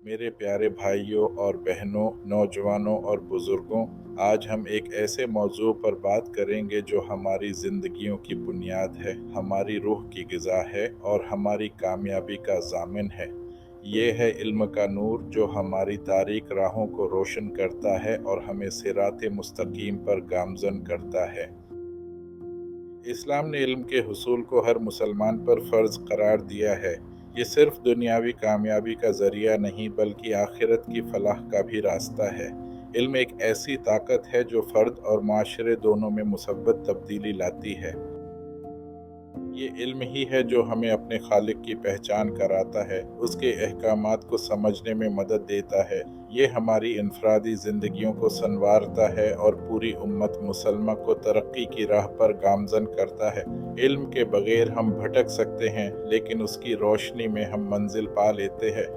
मेरे प्यारे भाइयों और बहनों, नौजवानों और बुज़ुर्गों, आज हम एक ऐसे मौज़ू पर बात करेंगे जो हमारी ज़िंदगियों की बुनियाद है, हमारी रूह की ग़िज़ा है और हमारी कामयाबी का ज़ामिन है। ये है इल्म का नूर जो हमारी तारीक राहों को रोशन करता है और हमें सिराते मुस्तकीम पर गामज़न करता है। इस्लाम ने इल्म के हुसूल को हर मुसलमान पर फ़र्ज़ करार दिया है। ये सिर्फ़ दुनियावी कामयाबी का ज़रिया नहीं बल्कि आखिरत की फ़लाह का भी रास्ता है। इल्म एक ऐसी ताकत है जो फ़र्द और माशरे दोनों में मुसब्बत तब्दीली लाती है। ये इल्म ही है जो हमें अपने खालिक की पहचान कराता है, उसके अहकामात को समझने में मदद देता है। ये हमारी इनफरादी ज़िंदगियों को संवारता है और पूरी उम्मत मुसलमा को तरक्की की राह पर गामज़न करता है। इल्म के बग़ैर हम भटक सकते हैं, लेकिन उसकी रोशनी में हम मंजिल पा लेते हैं।